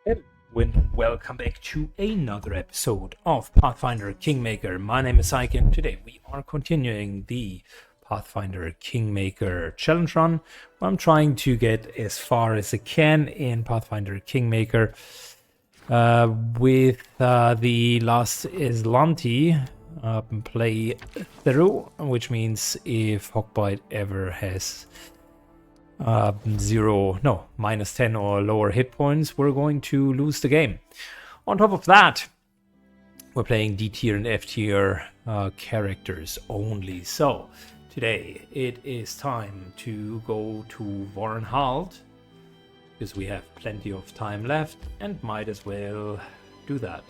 Hello and welcome back to another episode of Pathfinder Kingmaker. My name is Ike and today we are continuing the Pathfinder Kingmaker challenge run. I'm trying to get as far as I can in Pathfinder Kingmaker with the Last Azlanti play through, which means if Hawkbite ever has minus 10 or lower hit points, we're going to lose the game. On top of that, we're playing D tier and F tier characters only. So today it is time to go to Vorenhald because we have plenty of time left and might as well do that.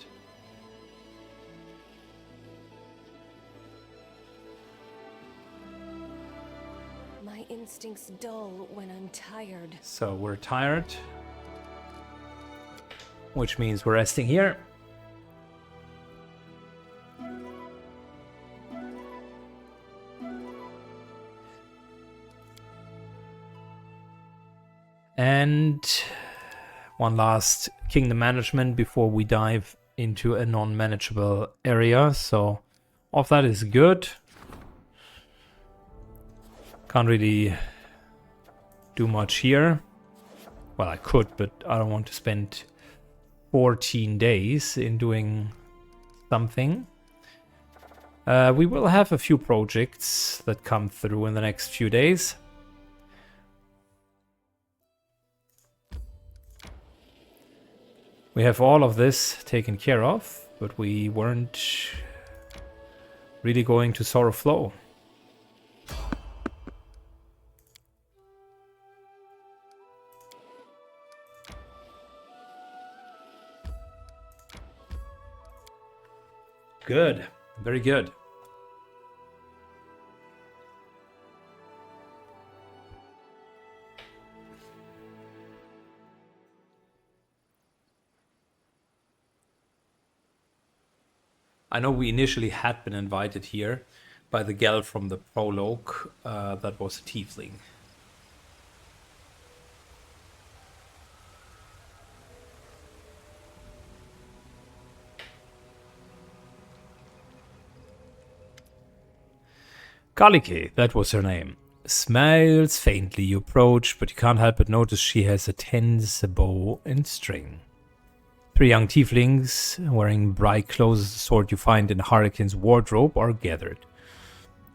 Instincts dull when I'm tired. So we're tired, which means we're resting here. And one last kingdom management before we dive into a non-manageable area. So all of that is good. Can't really do much here. Well, I could, but I don't want to spend 14 days in doing something. We will have a few projects that come through in the next few days. We have all of this taken care of, but we weren't really going to Sorrow Flow. Good. Very good. I know we initially had been invited here by the gal from the prologue that was a tiefling. Kalike, that was her name. Smiles faintly. You approach, but you can't help but notice she has a tense bow and string. 3 young tieflings, wearing bright clothes as the sort you find in Harlequin's wardrobe, are gathered.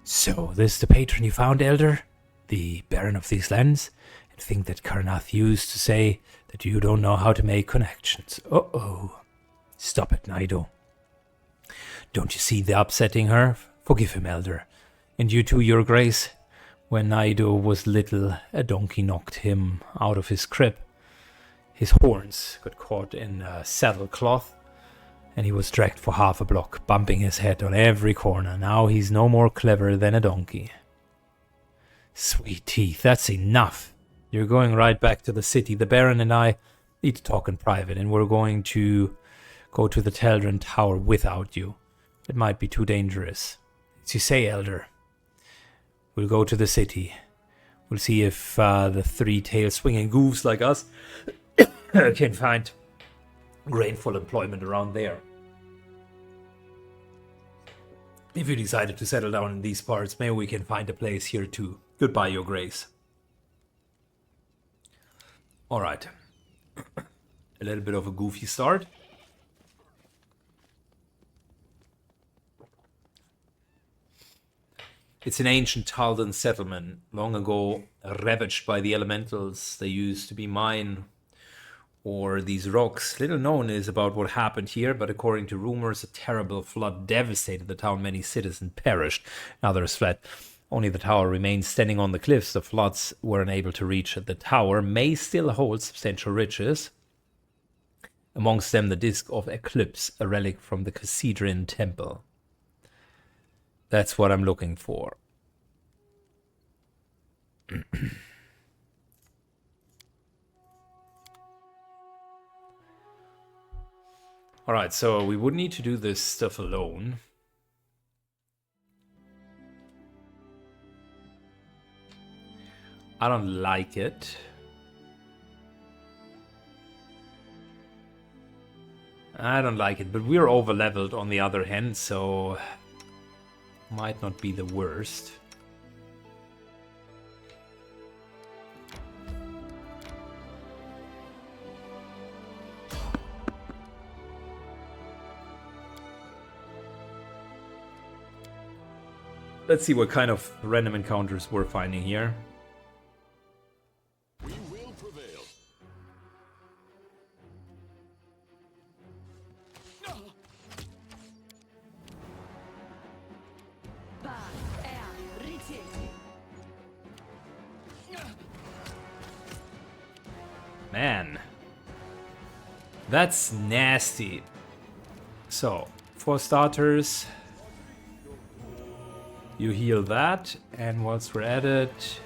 So, this is the patron you found, Elder? The Baron of these lands? And think that Karnath used to say that you don't know how to make connections. Uh-oh. Stop it, Naido. Don't you see the upsetting her? Forgive him, Elder. And you too, Your Grace. When Naido was little, a donkey knocked him out of his crib. His horns got caught in saddle cloth, and he was dragged for half a block, bumping his head on every corner. Now he's no more clever than a donkey. Sweet teeth, that's enough. You're going right back to the city. The Baron and I need to talk in private, and we're going to go to the Teldren Tower without you. It might be too dangerous. As you say, Elder. We'll go to the city. We'll see if the 3-tailed swinging goofs like us can find grateful employment around there. If you decided to settle down in these parts, maybe we can find a place here too. Goodbye, Your Grace. Alright. A little bit of a goofy start. It's an ancient Taldan settlement, long ago ravaged by the elementals. They used to be mine or these rocks. Little known is about what happened here, but according to rumors, a terrible flood devastated the town. Many citizens perished, others fled. Only the tower remains standing on the cliffs. The floods were unable to reach the tower, may still hold substantial riches. Amongst them, the Disc of Eclipse, a relic from the Cassidrian temple. That's what I'm looking for. Alright, so we would need to do this stuff alone. I don't like it. I don't like it, but we're over leveled on the other hand, so might not be the worst. Let's see what kind of random encounters we're finding here. We will prevail. Man, that's nasty. So, for starters, you heal that, and once we're at it,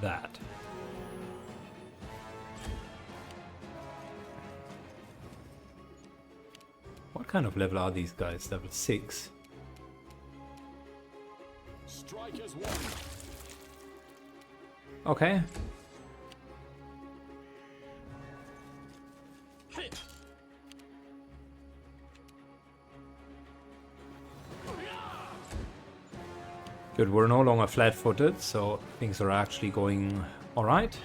that. What kind of level are these guys? Level 6. Strike as one. Okay. Good, we're no longer flat-footed, so things are actually going alright.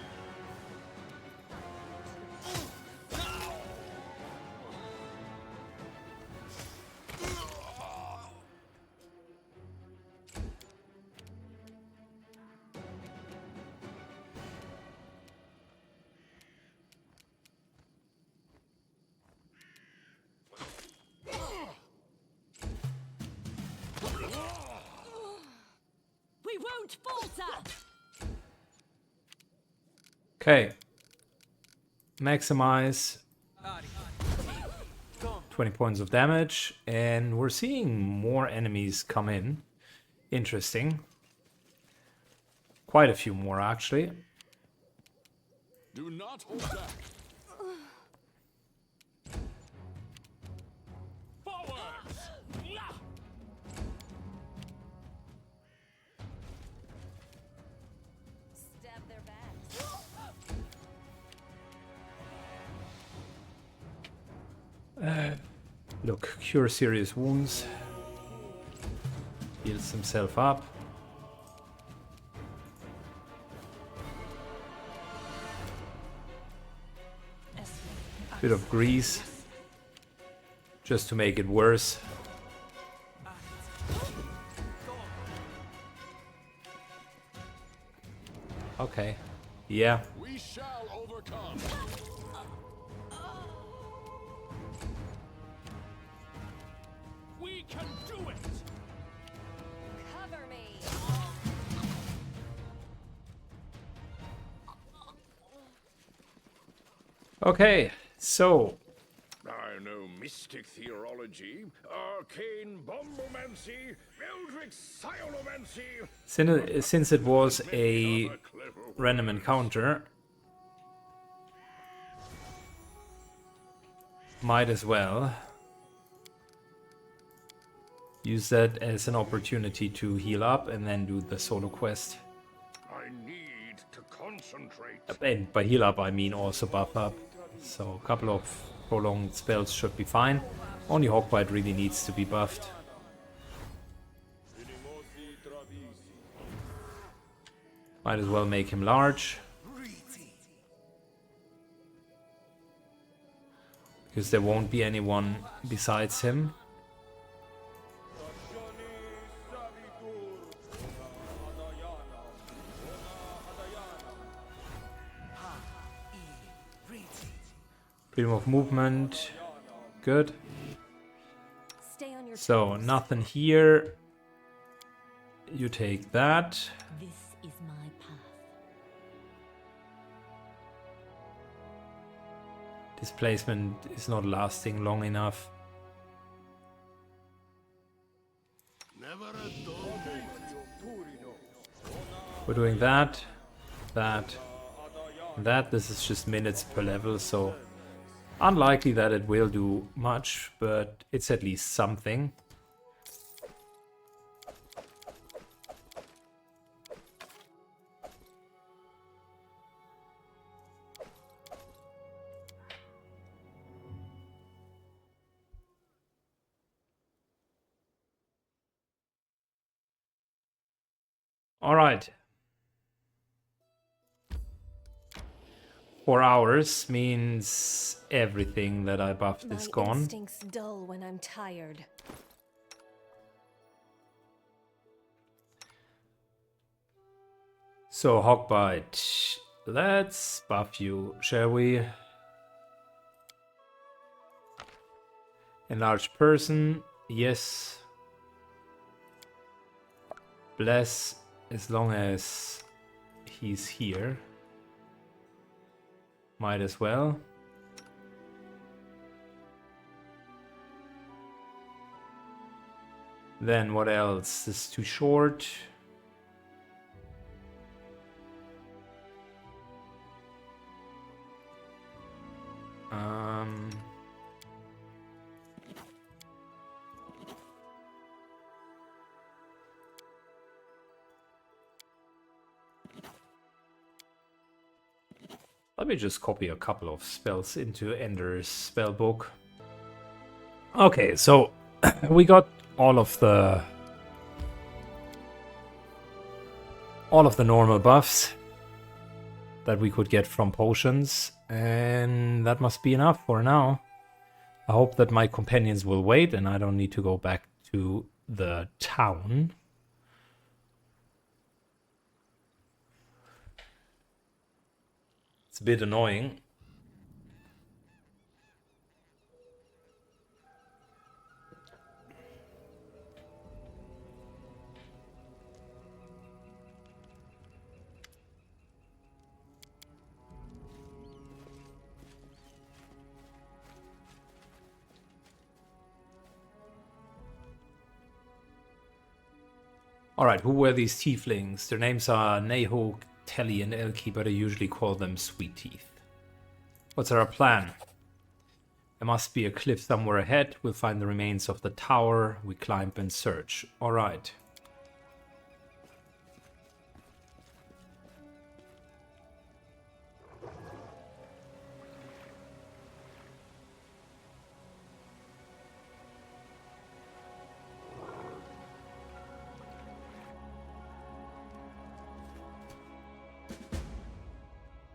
We won't falter. Okay. Maximize 20 points of damage, and we're seeing more enemies come in. Interesting. Quite a few more, actually. Do not hold back. Forwards! Stab their backs. Look, cure serious wounds. Heals himself up. Bit of grease. Just to make it worse. Okay. Yeah. We shall overcome. We can do it. Cover me. Okay, so I know mystic theology, arcane bombomancy, eldritch scionomancy. since it was a random encounter, might as well use that as an opportunity to heal up and then do the solo quest. I need to concentrate. And by heal up I mean also buff up. So a couple of prolonged spells should be fine. Only Hawkbite really needs to be buffed. Might as well make him large. Because there won't be anyone besides him. Freedom of movement. Good. Stay on your So, toes. nothing here. You take that. This is my path. Displacement is not lasting long enough. We're doing that, that, and that. This is just minutes per level, so unlikely that it will do much, but it's at least something. Alright. 4 hours means everything that I buffed is My gone. instincts dull when I'm tired. So, Hogbite. Let's buff you, shall we? Enlarged person, yes. Bless, as long as he's here. Might as well. Then what else? This is too short. Let me just copy a couple of spells into Ender's spellbook. Okay, so we got all of the normal buffs that we could get from potions, and that must be enough for now. I hope that my companions will wait and I don't need to go back to the town. It's a bit annoying. Alright, who were these tieflings? Their names are Neho, Telly, and Elki, but I usually call them Sweet Teeth. What's our plan? There must be a cliff somewhere ahead. We'll find the remains of the tower. We climb and search. Alright.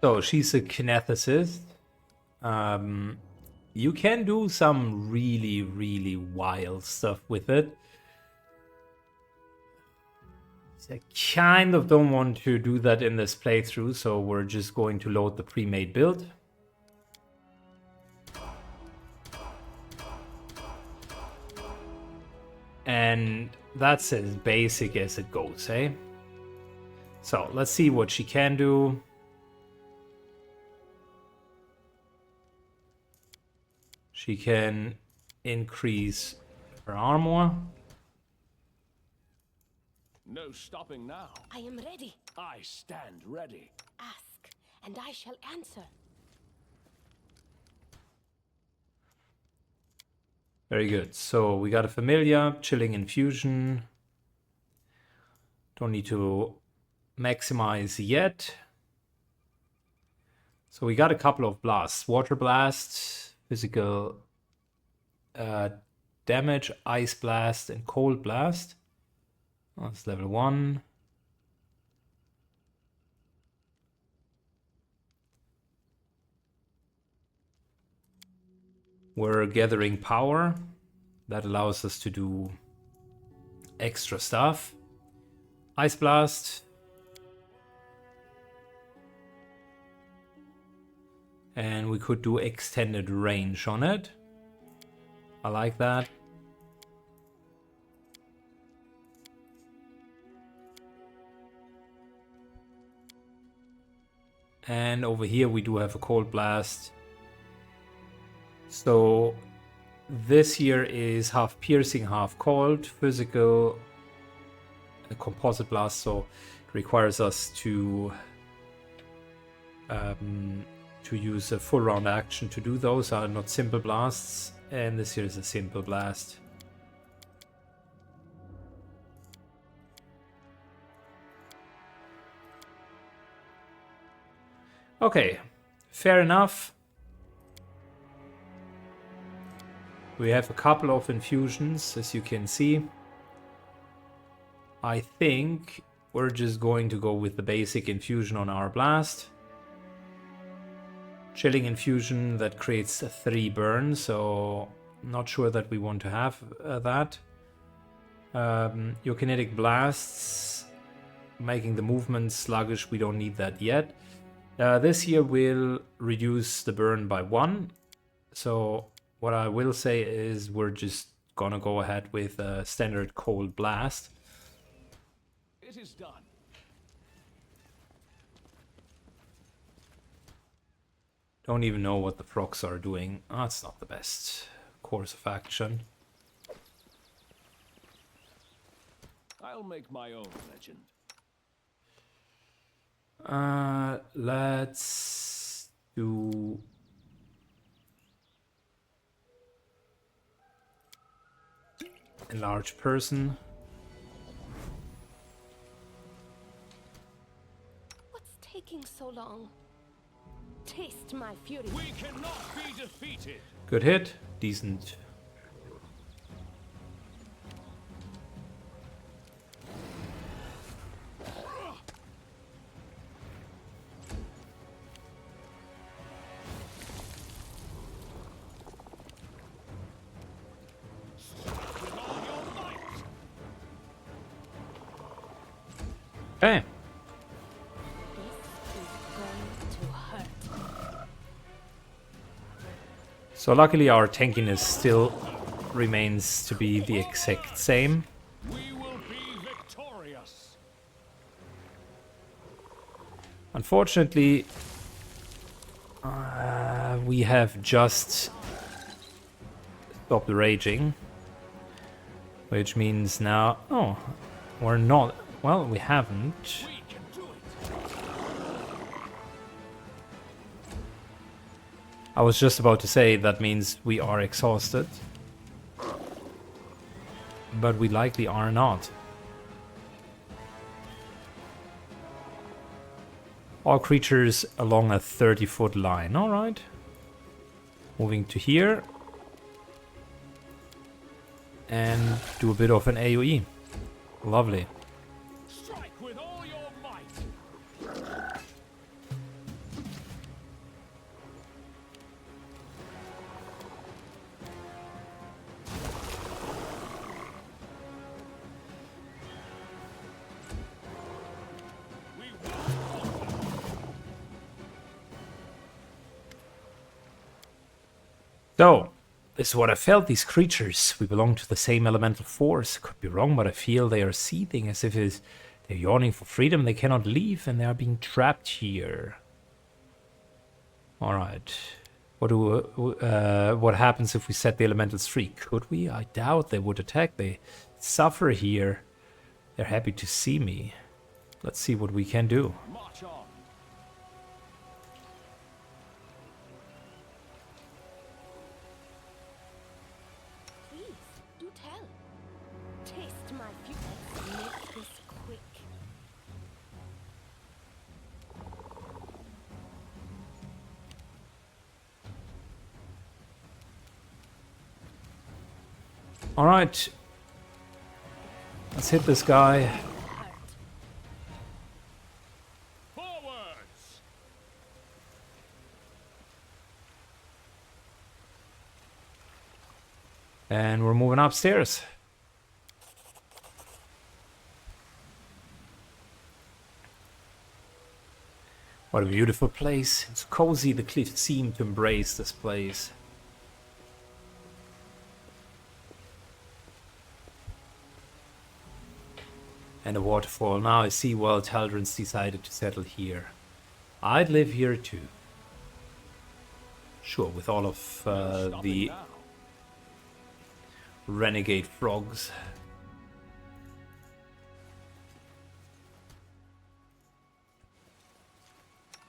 So she's a kineticist. You can do some really, really wild stuff with it. I kind of don't want to do that in this playthrough, so we're just going to load the pre-made build. And that's as basic as it goes, eh? So let's see what she can do. She can increase her armor. No stopping now. I am ready. I stand ready. Ask, and I shall answer. Very good. So we got a familiar, chilling infusion. Don't need to maximize yet. So we got a couple of blasts. Water blast, physical damage, ice blast, and cold blast. That's level 1. We're gathering power. That allows us to do extra stuff. Ice blast. And we could do extended range on it. I like that. And over here we do have a cold blast. So this here is half piercing, half cold, physical, a composite blast. So it requires us to use a full round action to do those. Are not simple blasts, and this here is a simple blast. Okay, fair enough. We have a couple of infusions, as you can see. I think we're just going to go with the basic infusion on our blast. Chilling infusion that creates 3 burn, so not sure that we want to have that. Your kinetic blasts, making the movement sluggish, we don't need that yet. This here will reduce the burn by 1. So what I will say is we're just gonna go ahead with a standard cold blast. It is done. Don't even know what the frogs are doing. That's not the best course of action. I'll make my own legend. Let's do... enlarge person. What's taking so long? Taste my fury. We cannot be defeated. Good hit. Decent. Okay. This is going to hurt. So luckily our tankiness still remains to be the exact same. We will be victorious. Unfortunately, we have just stopped the raging, which means now... Oh, we're not... Well, we haven't. We can do it. I was just about to say that means we are exhausted. But we likely are not. All creatures along a 30-foot line. Alright. Moving to here. And do a bit of an AoE. Lovely. Strike with all your might. We will. So, this is what I felt. These creatures, we belong to the same elemental force. Could be wrong, but I feel they are seething as if they're yawning for freedom. They cannot leave and they are being trapped here. Alright. What happens if we set the elementals free? Could we? I doubt they would attack. They suffer here. They're happy to see me. Let's see what we can do. March on. Please, do tell. Taste my fury. Make this quick. Alright. Let's hit this guy. Hurt. Forwards. And we're moving upstairs. What a beautiful place. It's cozy. The cliffs seem to embrace this place. And a waterfall. Now I see why Taldrans decided to settle here. I'd live here too. Sure, with all of Stopping the now. renegade frogs.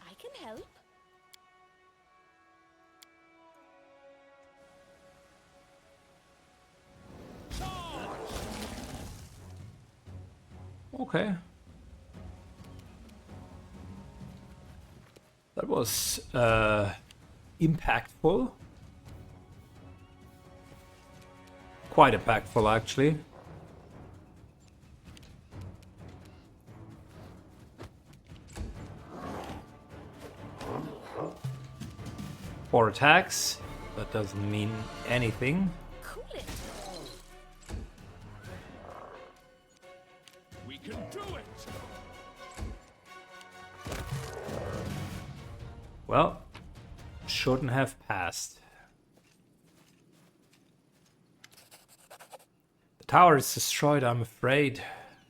I can help. Okay. That was impactful. Quite impactful, actually. 4 attacks. That doesn't mean anything. Cool it. We can do it. Well, shouldn't have passed. The tower is destroyed, I'm afraid.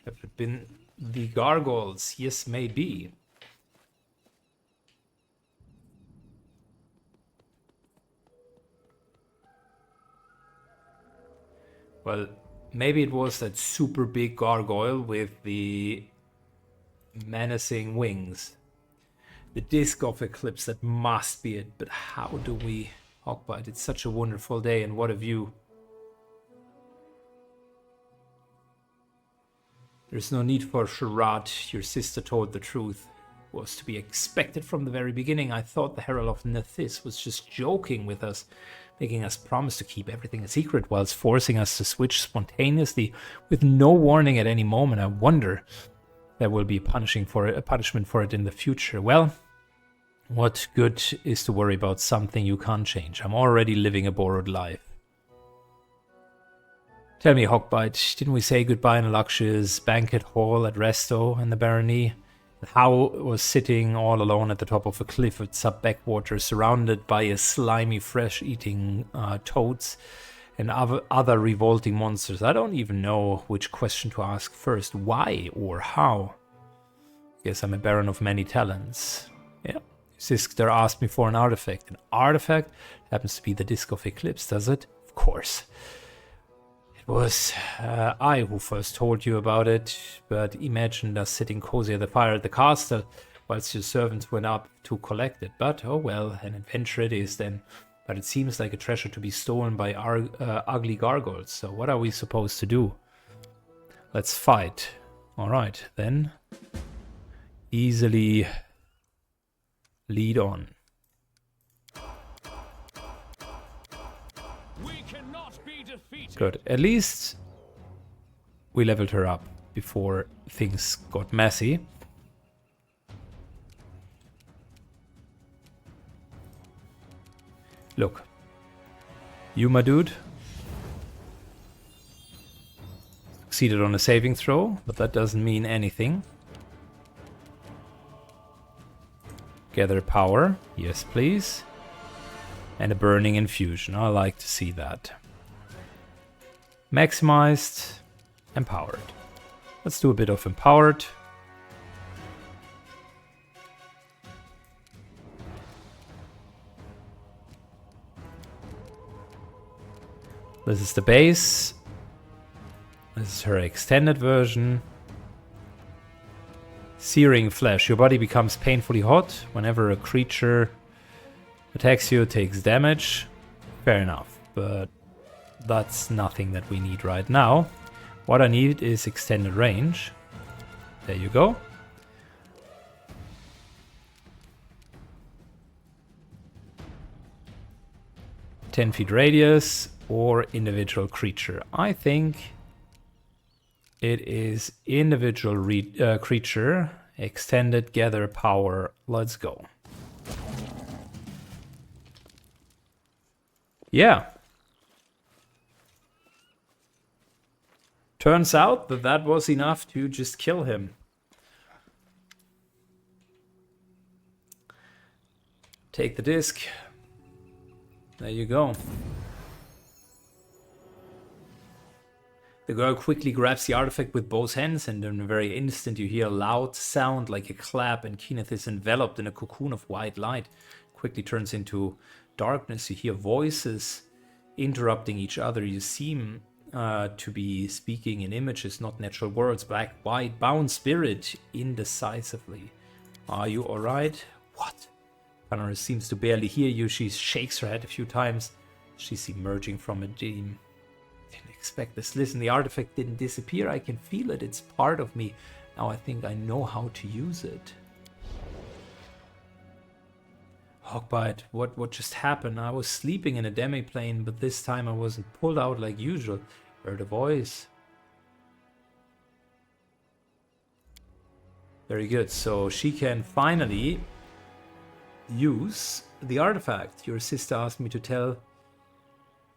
Have it been the gargoyles? Yes, maybe. Well, maybe it was that super big gargoyle with the menacing wings. The disc of eclipse, that must be it. But how do we... Hawkbite, it's such a wonderful day, and what a view. There's no need for charade. Your sister told the truth. It was to be expected from the very beginning. I thought the Herald of Nethys was just joking with us, making us promise to keep everything a secret whilst forcing us to switch spontaneously with no warning at any moment. I wonder there will be a punishment for it in the future. Well, what good is to worry about something you can't change? I'm already living a borrowed life. Tell me, Hawkbite, didn't we say goodbye in a luxurious banquet hall at Resto and the Barony? How was sitting all alone at the top of a cliff with sub-backwater, surrounded by a slimy, fresh-eating toads and other revolting monsters. I don't even know which question to ask first. Why or how? Guess I'm a baron of many talents. Yeah. Sister asked me for an artifact. An artifact? Happens to be the Disc of Eclipse, does it? Of course. It was I who first told you about it, but imagined us sitting cozy at the fire at the castle whilst your servants went up to collect it. But, oh well, an adventure it is then. But it seems like a treasure to be stolen by ugly gargoyles, so what are we supposed to do? Let's fight. Alright, then. Easily lead on. We cannot be defeated. Good. At least we leveled her up before things got messy. Look. You, my dude. Succeeded on a saving throw, but that doesn't mean anything. Gather power. Yes, please. And a burning infusion. I like to see that. Maximized. Empowered. Let's do a bit of empowered. This is the base. This is her extended version. Searing flesh. Your body becomes painfully hot whenever a creature attacks you, takes damage. Fair enough, but that's nothing that we need right now. What I need is extended range. There you go. "10 feet radius or individual creature." I think it is individual creature. Extended gather power. Let's go. Yeah. Turns out that that was enough to just kill him. Take the disc. There you go. The girl quickly grabs the artifact with both hands, and in a very instant you hear a loud sound like a clap, and Kenneth is enveloped in a cocoon of white light. Quickly turns into darkness. You hear voices interrupting each other. You seem to be speaking in images, not natural words. Black, white, bound spirit, indecisively. Are you alright? What? Connor seems to barely hear you. She shakes her head a few times. She's emerging from a dream. Didn't expect this. Listen, the artifact didn't disappear. I can feel it. It's part of me. Now I think I know how to use it. Hawkbite, what just happened? I was sleeping in a demiplane, but this time I wasn't pulled out like usual. Heard a voice. Very good. So she can finally use the artifact. Your sister asked me to tell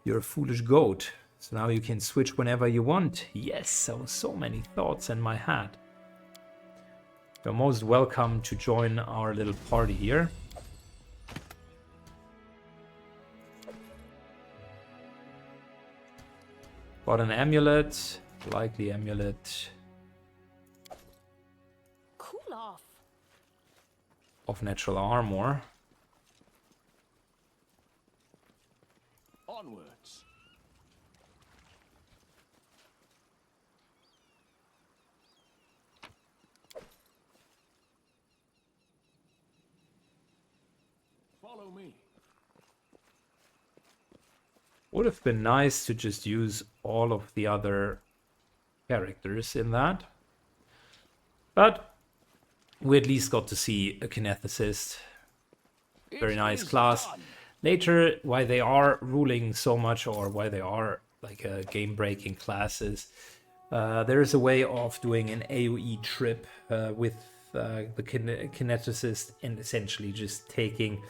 you're a foolish goat. So now you can switch whenever you want. Yes, so many thoughts in my head. You're most welcome to join our little party here. Got an amulet, likely amulet Cool off. of natural armor. Onwards. Follow me. Would have been nice to just use all of the other characters in that. But we at least got to see a kineticist. Very nice class. Later, why they are ruling so much, or why they are like a game-breaking classes, there is a way of doing an AoE trip with the kineticist and essentially just taking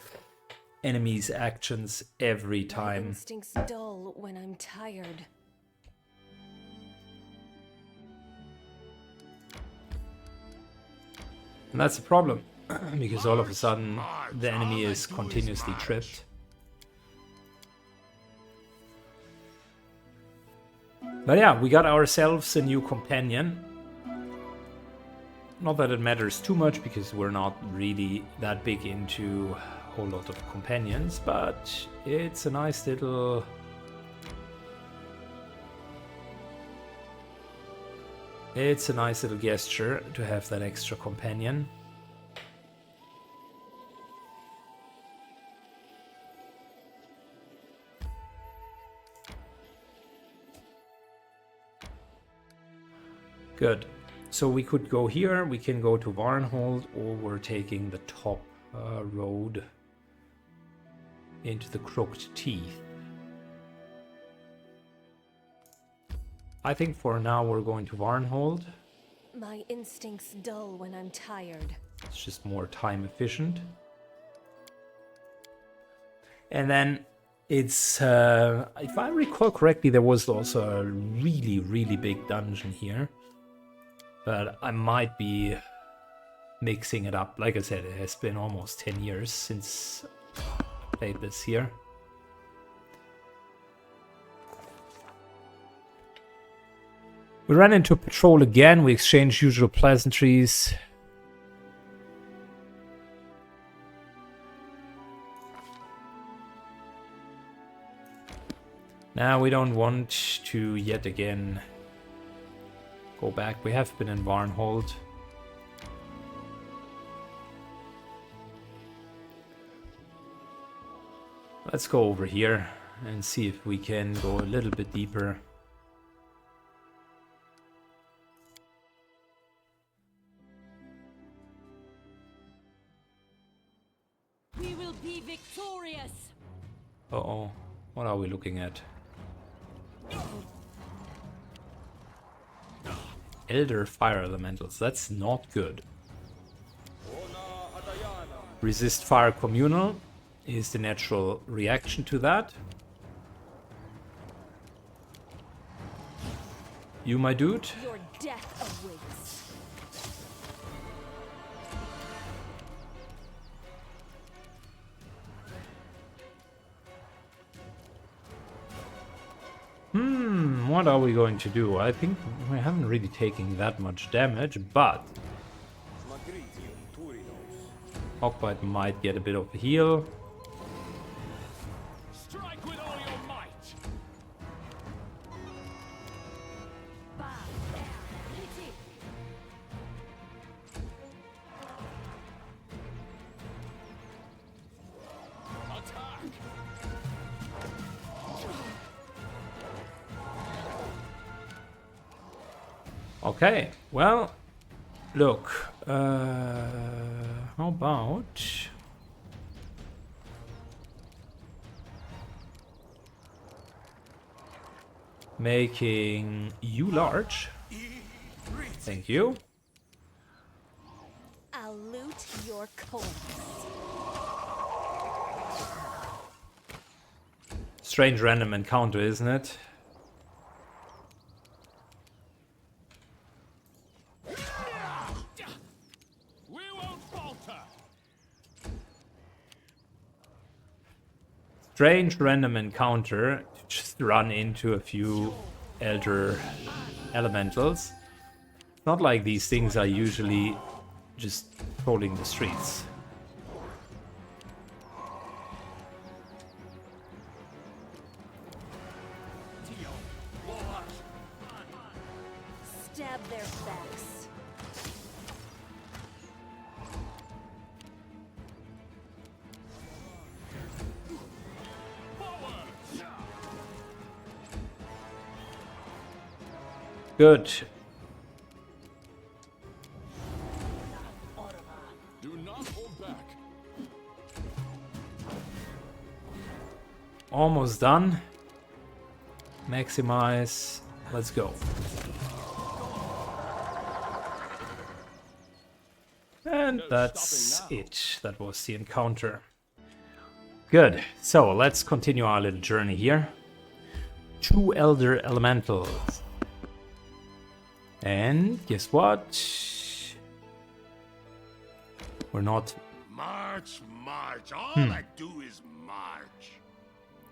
enemies' actions every My time. instincts dull when I'm tired. And that's the problem, because all of a sudden the enemy is continuously tripped. But yeah, we got ourselves a new companion. Not that it matters too much, because we're not really that big into a whole lot of companions, but it's a nice little... It's a nice little gesture to have that extra companion. Good. So we could go here, we can go to Varnhold, or we're taking the top road into the Crooked Teeth. I think for now we're going to Varnhold. My instincts dull when I'm tired. It's just more time efficient. And then it's, if I recall correctly, there was also a really big dungeon here. But I might be mixing it up. Like I said, it has been almost 10 years since I played this here. We ran into a patrol again. We exchanged usual pleasantries. Now we don't want to yet again go back. We have been in Varnhold. Let's go over here and see if we can go a little bit deeper. We will be victorious. Uh-oh. What are we looking at? Elder Fire Elementals. That's not good. Resist Fire Communal is the natural reaction to that. You, my dude? Your death awaits. What are we going to do? I think we haven't really taken that much damage, but Hawkbite might get a bit of a heal. Strike with all your might. Attack. Okay, well, look, how about making you large? Thank you. I'll loot your corpse. Strange random encounter, isn't it? We won't falter. Strange random encounter to just run into a few elder elementals. Not like these things are usually just trolling the streets. Stab their backs. Good. Do not hold back. Almost done. Maximize. Let's go. And that's it. That was the encounter. Good. So let's continue our little journey here. 2 elder elementals. And guess what? We're not... March, march. All I do is march.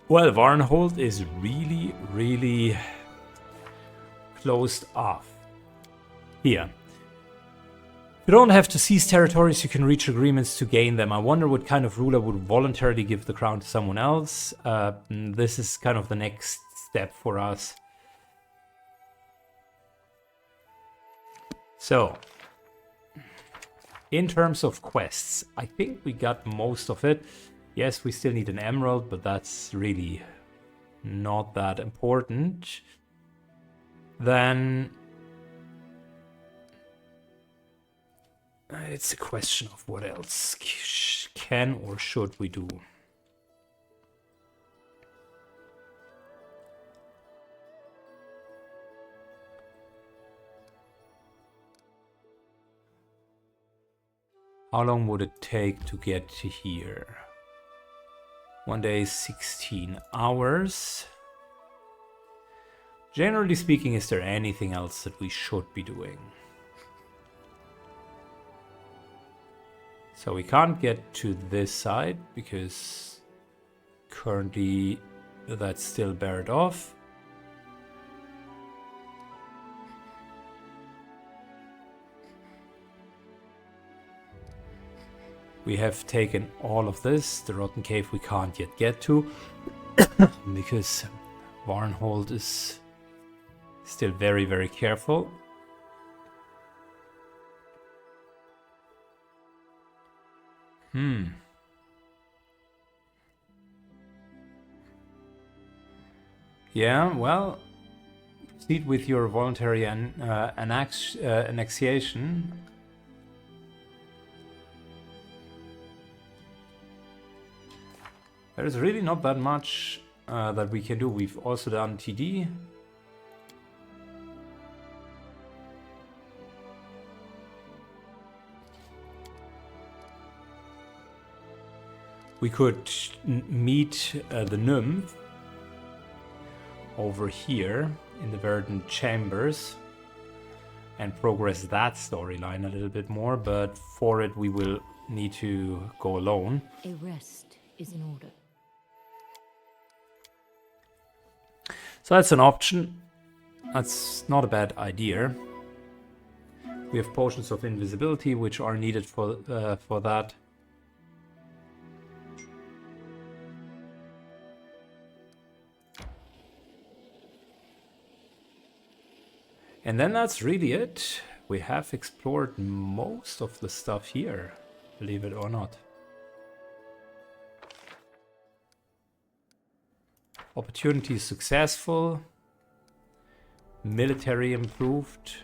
Well, Varnhold is really, really closed off. Here. You don't have to seize territories, you can reach agreements to gain them. I wonder what kind of ruler would voluntarily give the crown to someone else. This is kind of the next step for us. So, in terms of quests, I think we got most of it. Yes, we still need an emerald, but that's really not that important. Then it's a question of what else can or should we do. How long would it take to get to here? 1 day, 16 hours. Generally speaking, is there anything else that we should be doing? So we can't get to this side because currently that's still barred off. We have taken all of this. The Rotten Cave we can't yet get to because Varnhold is still very, very careful. Yeah, well, proceed with your voluntary annexation. There's really not that much that we can do. We've also done TD. We could meet the nymph over here in the Verdant Chambers and progress that storyline a little bit more, but for it we will need to go alone. A rest is in order. So that's an option. That's not a bad idea. We have potions of invisibility which are needed for that. And then that's really it. We have explored most of the stuff here, believe it or not. Opportunity successful. Military improved.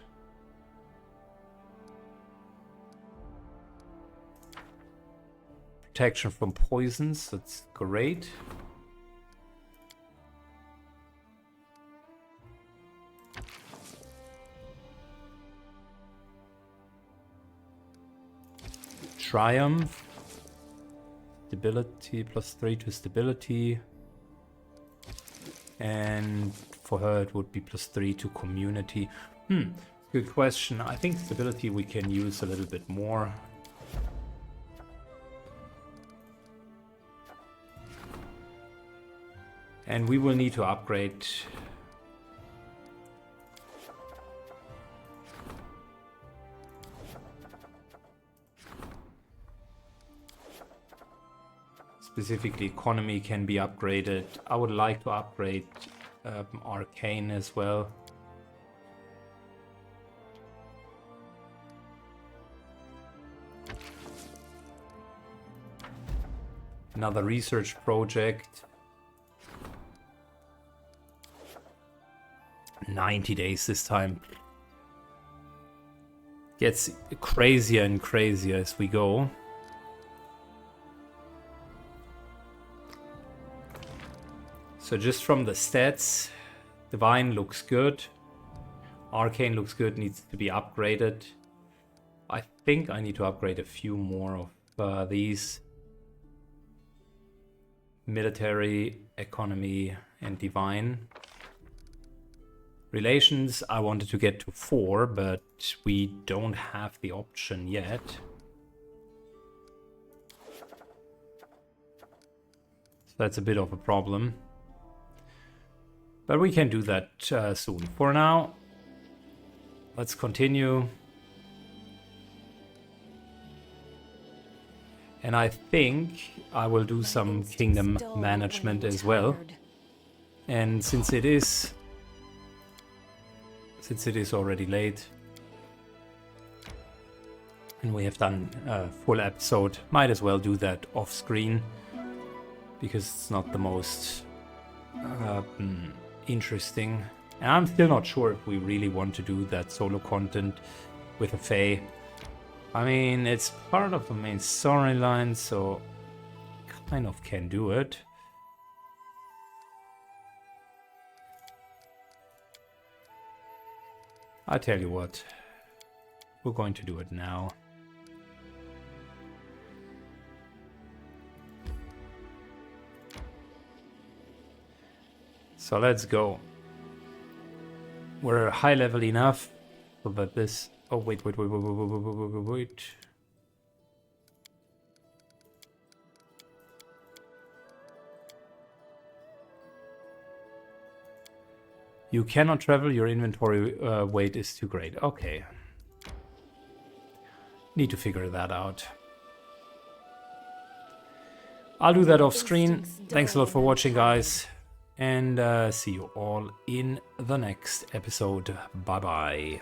Protection from poisons, that's great. Triumph. stability, +3 to stability. And for her it would be +3 to community. Good question. I think stability we can use a little bit more. And we will need to upgrade specifically economy can be upgraded. I would like to upgrade arcane as well. Another research project. 90 days this time. Gets crazier and crazier as we go. So just from the stats, Divine looks good. Arcane looks good, needs to be upgraded. I think I need to upgrade a few more of these. Military, economy, and divine. Relations, I wanted to get to 4, but we don't have the option yet. So that's a bit of a problem. But we can do that soon. For now, let's continue. And I think I will do some kingdom management as well. And since it is already late and we have done a full episode, might as well do that off screen because it's not the most interesting. And I'm still not sure if we really want to do that solo content with a Fae. I mean, it's part of the main storyline, so kind of can do it. I tell you what, we're going to do it now. So let's go. We're high level enough so that this... Oh, wait. You cannot travel, your inventory weight is too great. Okay. Need to figure that out. I'll do that off screen. Thanks a lot for watching, guys. And see you all in the next episode. Bye-bye.